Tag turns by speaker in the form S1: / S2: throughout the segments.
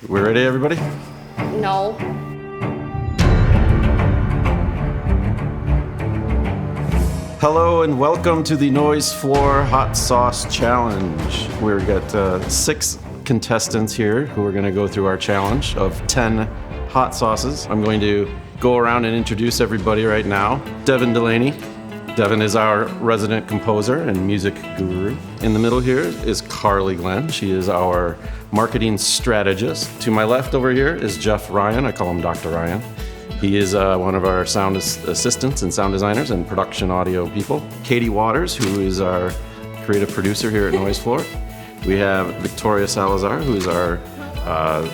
S1: We ready, everybody?
S2: No.
S1: Hello and welcome to the Noisefloor Hot Sauce Challenge. We've got 6 contestants here who are going to go through our challenge of 10 hot sauces. I'm going to go around and introduce everybody right now. Devin Delaney. Devin is our resident composer and music guru. In the middle here is Carly Glenn. She is our marketing strategist. To my left over here is Jeff Ryan. I call him Dr. Ryan. He is one of our sound assistants and sound designers and production audio people. Katie Waters, who is our creative producer here at Noisefloor. We have Victoria Salazar, who is our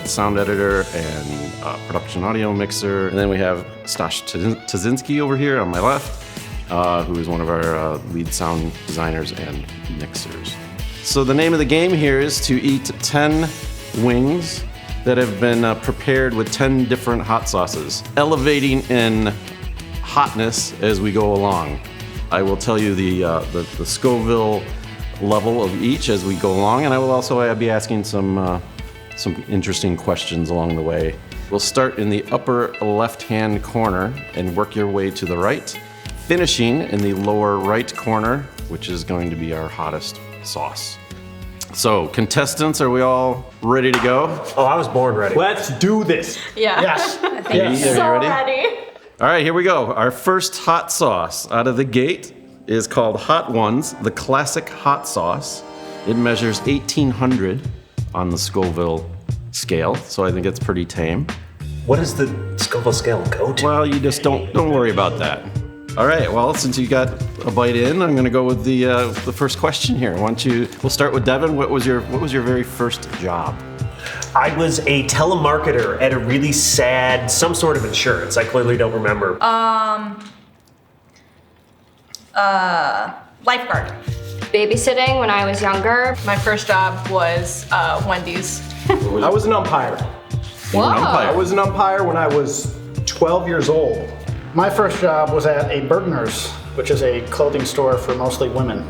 S1: sound editor and production audio mixer. And then we have Stash Tazinski over here on my left, who is one of our lead sound designers and mixers. So the name of the game here is to eat 10 wings that have been prepared with 10 different hot sauces, elevating in hotness as we go along. I will tell you the Scoville level of each as we go along, and I will also be asking some interesting questions along the way. We'll start in the upper left-hand corner and work your way to the right, finishing in the lower right corner, which is going to be our hottest sauce. So, contestants, are we all ready to go?
S3: Oh, I was born ready.
S4: Let's do this.
S2: Yeah.
S4: Yes.
S2: I think
S1: Yes.
S2: so
S1: Are you
S2: ready.
S1: All right, here we go. Our first hot sauce out of the gate is called Hot Ones, the classic hot sauce. It measures 1,800 on the Scoville scale, so I think it's pretty tame.
S3: What does the Scoville scale go to?
S1: Well, you just don't worry about that. All right, well, since you got a bite in, I'm going to go with the first question here. We'll start with Devin. What was your very first job?
S3: I was a telemarketer at a really sad, some sort of insurance. I clearly don't remember.
S5: Lifeguard.
S2: Babysitting when I was younger.
S5: My first job was Wendy's.
S4: I was an umpire.
S1: You were an
S4: I
S1: umpire.
S4: was an umpire when I was 12 years old. My first job was at a Bergner's, which is a clothing store for mostly women.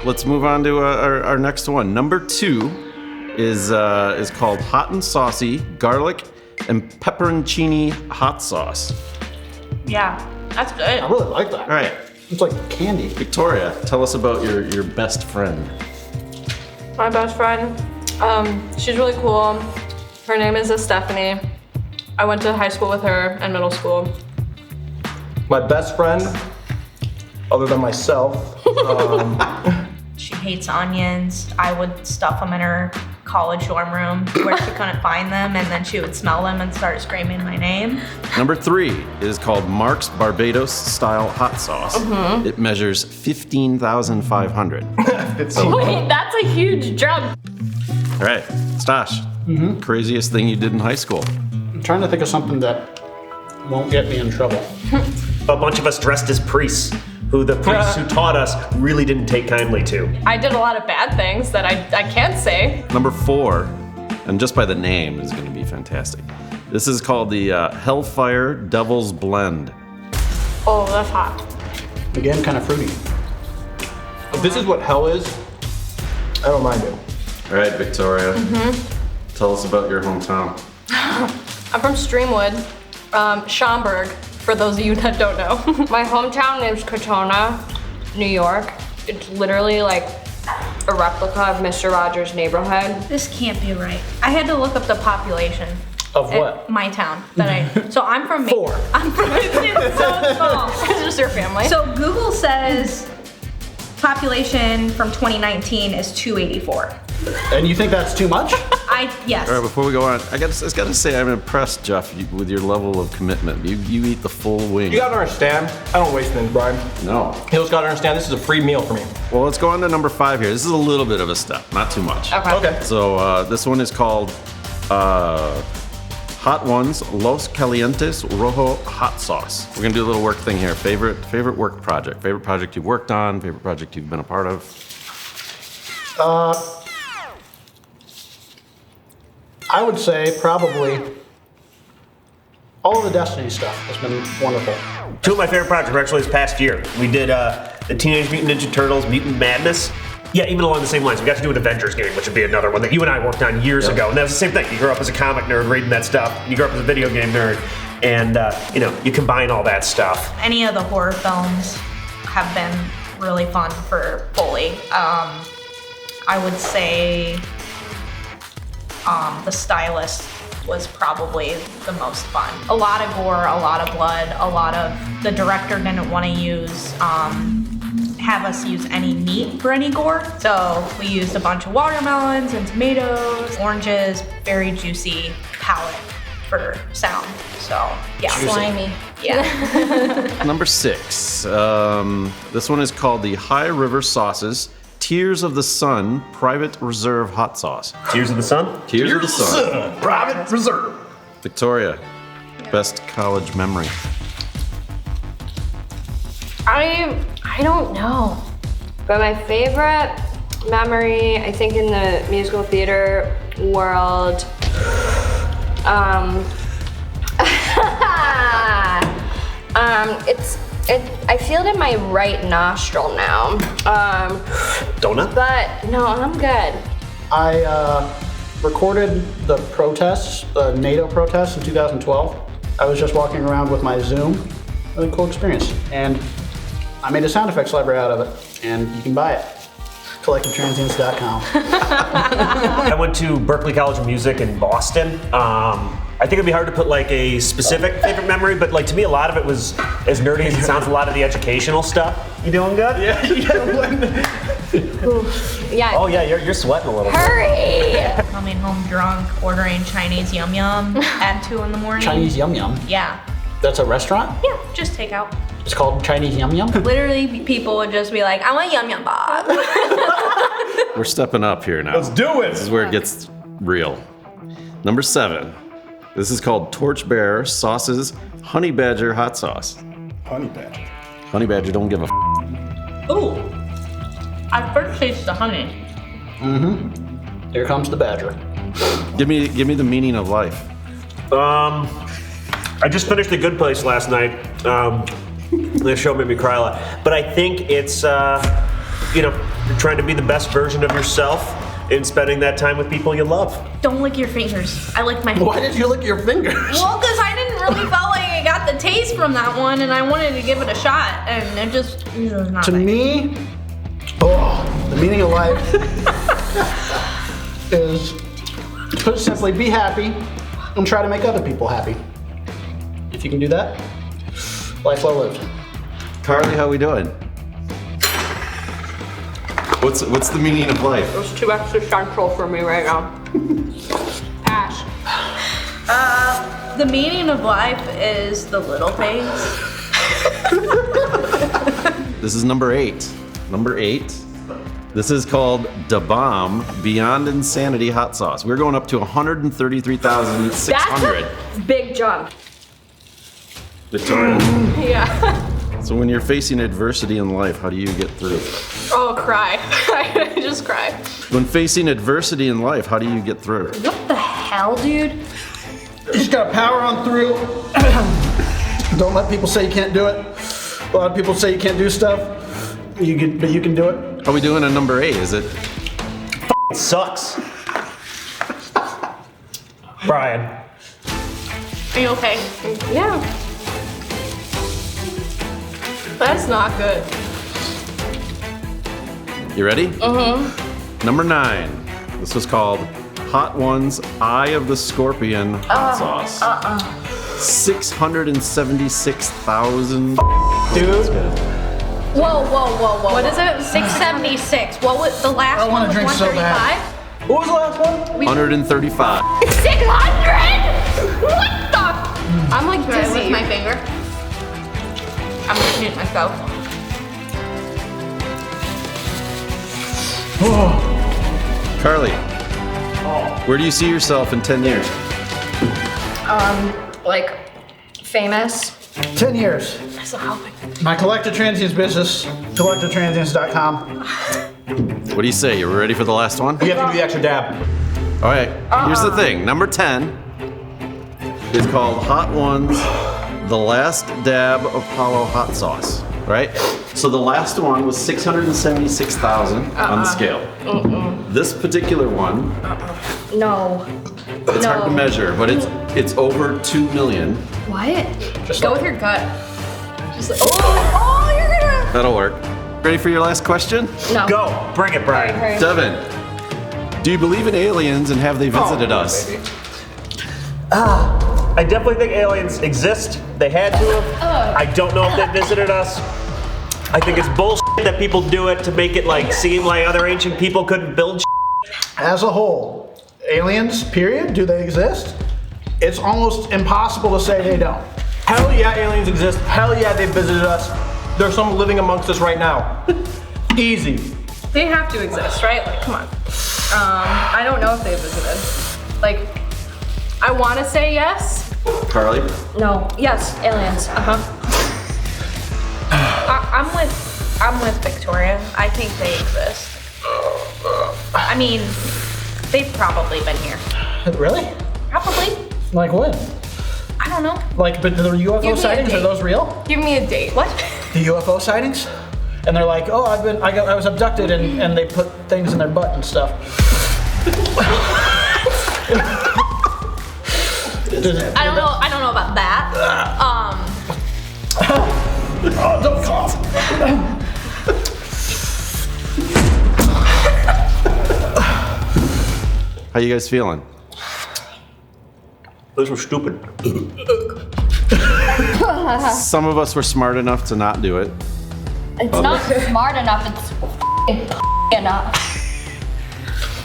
S1: Let's move on to our next one. Number 2 is called Hot and Saucy Garlic and Pepperoncini Hot Sauce.
S5: Yeah, that's good.
S4: I really like that.
S1: All right,
S4: It's like candy.
S1: Victoria, tell us about your best friend.
S5: My best friend, she's really cool. Her name is Stephanie. I went to high school with her and middle school.
S4: My best friend, other than myself,
S6: She hates onions. I would stuff them in her college dorm room where she couldn't find them, and then she would smell them and start screaming my name.
S1: Number 3 is called Mark's Barbados Style Hot Sauce. It measures 15,500.
S2: Wait, that's a huge jump.
S1: All right, Stash, craziest thing you did in high school?
S4: I'm trying to think of something that won't get me in trouble.
S3: A bunch of us dressed as priests, who the priests who taught us really didn't take kindly to.
S5: I did a lot of bad things that I can't say.
S1: Number 4, and just by the name is going to be fantastic. This is called the Hellfire Devil's Blend.
S5: Oh, that's hot.
S4: Again, kind of fruity. If this is what hell is, I don't mind it.
S1: All right, Victoria, tell us about your hometown.
S5: I'm from Streamwood, Schaumburg, for those of you that don't know.
S2: My hometown is Crotona, New York. It's literally like a replica of Mr. Rogers' Neighborhood.
S6: This can't be right. I had to look up the population.
S4: Of
S6: at
S4: what?
S6: My town. So I'm from
S4: 4.
S6: I'm from it's so small.
S5: It's just your family.
S6: So Google says population from 2019 is 284.
S4: And you think that's too much?
S6: Yes.
S1: All right, before we go on, I just got to say I'm impressed, Jeff, with your level of commitment. You eat the full wing.
S4: You gotta understand, I don't waste things, Brian.
S1: No.
S4: You just gotta understand, this is a free meal for me.
S1: Well, let's go on to number 5 here. This is a little bit of a step, not too much.
S4: Okay.
S1: So this one is called Hot Ones Los Calientes Rojo Hot Sauce. We're gonna do a little work thing here. Favorite work project. Favorite project you've worked on. Favorite project you've been a part of.
S4: I would say probably all of the Destiny stuff has been wonderful.
S3: 2 of my favorite projects were actually this past year. We did the Teenage Mutant Ninja Turtles Mutant Madness. Yeah, even along the same lines, we got to do an Avengers game, which would be another one that you and I worked on years ago. And that was the same thing. You grew up as a comic nerd reading that stuff. You grew up as a video game nerd. And, you combine all that stuff.
S6: Any of the horror films have been really fun for Foley. I would say The Stylist was probably the most fun. A lot of gore, a lot of blood, the director didn't want to have us use any meat for any gore. So we used a bunch of watermelons and tomatoes, oranges, very juicy palette for sound. So yeah.
S2: Slimy.
S6: Yeah.
S1: Number 6. This one is called the High River Sauces Tears of the Sun Private Reserve Hot Sauce.
S3: Tears of the Sun?
S1: Tears of the Sun.
S4: Private reserve.
S1: Victoria, best college memory.
S2: I don't know. But my favorite memory, I think in the musical theater world, I feel it in my right nostril now.
S3: Donut?
S2: But no, I'm good.
S4: I recorded the protests, the NATO protests in 2012. I was just walking around with my Zoom. Really cool experience. And I made a sound effects library out of it, and you can buy it. CollectiveTransients.com.
S3: I went to Berklee College of Music in Boston. I think it'd be hard to put like a specific favorite memory, but like to me, a lot of it was, as nerdy as it sounds, a lot of the educational stuff. You doing good?
S4: Yeah.
S2: Yeah.
S3: Oh yeah, you're sweating a little bit.
S2: Hurry!
S6: Coming home drunk, ordering Chinese yum yum at 2 in the morning.
S4: Chinese Yum Yum.
S6: Yeah.
S4: That's a restaurant?
S6: Yeah, just take out.
S4: It's called Chinese Yum Yum?
S6: Literally, people would just be like, I want yum yum bob.
S1: We're stepping up here now.
S3: Let's do it.
S1: This is where it gets real. Number 7. This is called Torchbearer Sauces Honey Badger Hot Sauce.
S4: Honey Badger.
S1: Honey Badger don't give a
S6: Ooh. I first taste the honey.
S4: Here comes the badger.
S1: Give me the meaning of life.
S3: I just finished The Good Place last night. The show made me cry a lot. But I think it's, you're trying to be the best version of yourself in spending that time with people you love.
S6: Don't lick your fingers. I lick my fingers.
S4: Why did you lick your fingers?
S6: Well, because I didn't really felt like I got the taste from that one, and I wanted to give it a shot, and it was not
S4: To
S6: my-
S4: me, the meaning of life is, to put it simply, be happy and try to make other people happy. If you can do that, life well lived.
S1: Carly, how we doing? What's the meaning of life?
S2: It's too existential for me right now. Pass.
S6: The meaning of life is the little things.
S1: This is number 8. Number 8. This is called Da Bomb Beyond Insanity Hot Sauce. We're going up to 133,600.
S2: That's a big jump.
S1: Victoria.
S5: Yeah.
S1: So when you're facing adversity in life, how do you get through?
S5: Oh, cry. I just cry.
S1: When facing adversity in life, how do you get through?
S2: What the hell, dude?
S4: You just gotta power on through. Don't let people say you can't do it. A lot of people say you can't do stuff, but you can do it.
S1: How are we doing on number 8? Is it?
S3: It sucks. Brian.
S5: Are you okay?
S2: Yeah.
S5: That's not good.
S1: You ready? Number 9. This was called Hot Ones Eye of the Scorpion Hot Sauce. 676,000.
S3: Dude.
S6: Whoa.
S5: What is it?
S6: 676. What was the last
S4: I
S6: one?
S4: wanna
S6: Was
S4: drink so
S6: 135?
S3: What was the last one?
S1: 135.
S2: 600? What the?
S5: I'm like
S6: Should I lick
S5: dizzy.
S6: my finger? I'm gonna shoot myself.
S1: Carly, where do you see yourself in 10 years?
S2: Like, famous.
S4: 10 years.
S2: So helping.
S4: My Collective Transients business, CollectiveTransients.com.
S1: What do you say? You ready for the last one?
S4: You have to do the extra dab.
S1: All right, here's the thing. Number 10 is called Hot Ones, The Last Dab Apollo Hot Sauce, right? So the last one was 676,000 on the scale. This particular one,
S2: No.
S1: it's hard to measure, but it's over 2 million.
S2: What?
S4: Just
S5: Go
S4: like-
S5: with your gut. Just like, oh, you're gonna.
S1: That'll work. Ready for your last question?
S2: No.
S3: Go, bring it, Brian.
S2: Okay.
S1: Devin, do you believe in aliens and have they visited us?
S3: I definitely think aliens exist. They had to have. I don't know if they visited us. I think it's bullshit that people do it to make it like seem like other ancient people couldn't build shit.
S4: As a whole, aliens, period, do they exist? It's almost impossible to say they don't.
S7: Hell yeah, aliens exist. Hell yeah, they visited us. There's some living amongst us right now. Easy.
S5: They have to exist, right? Like, come on. I don't know if they visited. Like, I want to say yes.
S1: Carly?
S2: No. Yes, aliens.
S6: I'm with Victoria. I think they exist. I mean, they've probably been here.
S4: Really?
S6: Probably.
S4: Like when?
S6: I don't know.
S4: Like, but the
S5: Give me
S4: UFO
S5: a
S4: sightings, are
S5: date.
S4: those real?
S5: Give me a date.
S6: What?
S4: The UFO sightings? And they're like, oh, I was abducted, and they put things in their butt and stuff.
S6: I don't know about that.
S4: Don't cough.
S1: How you guys feeling?
S3: Those were stupid.
S1: Some of us were smart enough to not do it.
S2: It's not smart enough. It's enough.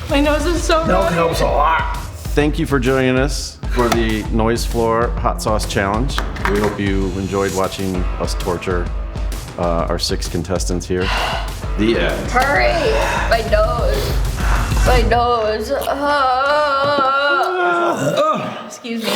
S5: My nose is so
S4: Milk
S5: runny.
S4: helps a lot.
S1: Thank you for joining us for the Noisefloor Hot Sauce Challenge. We hope you enjoyed watching us torture our 6 contestants here. The end.
S2: Hurry! My nose. My nose.
S6: Excuse me.